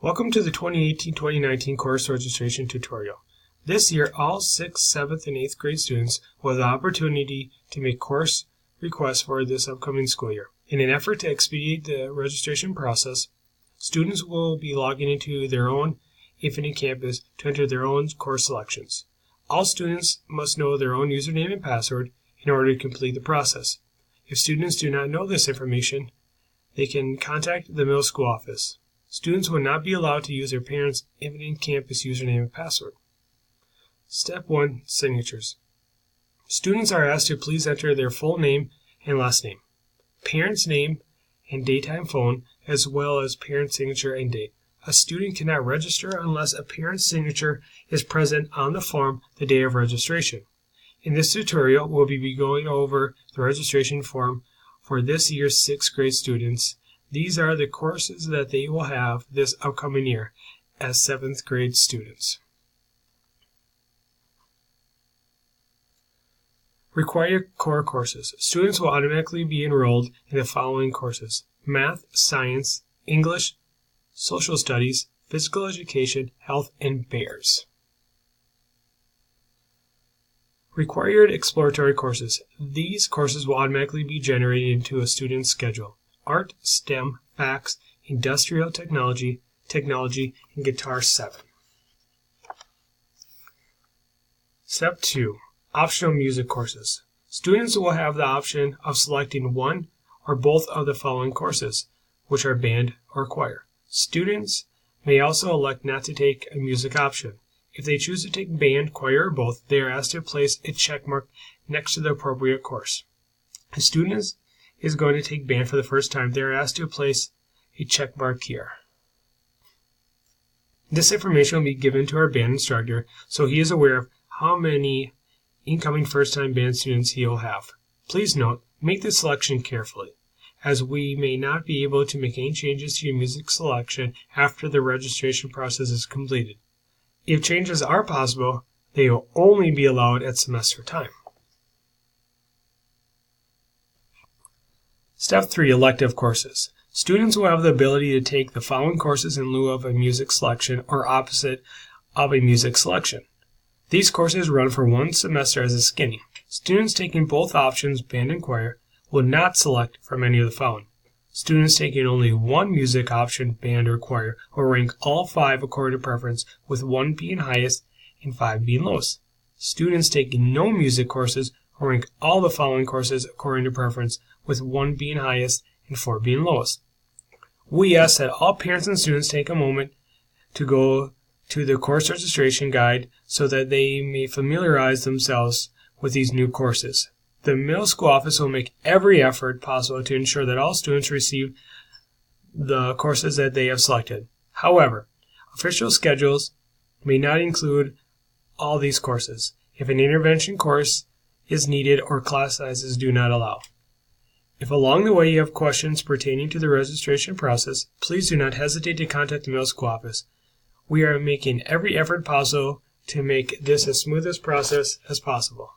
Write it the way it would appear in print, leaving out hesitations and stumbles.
Welcome to the 2018-2019 course registration tutorial. This year, all 6th, 7th, and 8th grade students will have the opportunity to make course requests for this upcoming school year. In an effort to expedite the registration process, students will be logging into their own Infinite Campus to enter their own course selections. All students must know their own username and password in order to complete the process. If students do not know this information, they can contact the middle school office. Students will not be allowed to use their parents' Infinite Campus username and password. Step 1. Signatures. Students are asked to please enter their full name and last name, parent's name and daytime phone, as well as parent's signature and date. A student cannot register unless a parent's signature is present on the form the day of registration. In this tutorial, we'll be going over the registration form for this year's 6th grade students. These are the courses that they will have this upcoming year as 7th grade students. Required core courses. Students will automatically be enrolled in the following courses: Math, Science, English, Social Studies, Physical Education, Health, and Bears. Required exploratory courses. These courses will automatically be generated into a student's schedule: Art, STEM, Facts, Industrial Technology, and Guitar 7. Step 2. Optional music courses. Students will have the option of selecting one or both of the following courses, which are band or choir. Students may also elect not to take a music option. If they choose to take band, choir, or both, they are asked to place a check mark next to the appropriate course. A student is going to take band for the first time, they are asked to place a check mark here. This information will be given to our band instructor so he is aware of how many incoming first-time band students he will have. Please note, make this selection carefully, as we may not be able to make any changes to your music selection after the registration process is completed. If changes are possible, they will only be allowed at semester time. Step 3. Elective courses. Students will have the ability to take the following courses in lieu of a music selection or opposite of a music selection. These courses run for one semester as a skinny. Students taking both options, band and choir, will not select from any of the following. Students taking only one music option, band or choir, will rank all 5 according to preference, with 1 being highest and 5 being lowest. Students taking no music courses will rank all the following courses according to preference, with 1 being highest and 4 being lowest. We ask that all parents and students take a moment to go to the course registration guide so that they may familiarize themselves with these new courses. The middle school office will make every effort possible to ensure that all students receive the courses that they have selected. However, official schedules may not include all these courses if an intervention course is needed or class sizes do not allow. If along the way you have questions pertaining to the registration process, please do not hesitate to contact the middle school office. We are making every effort possible to make this as smooth a process as possible.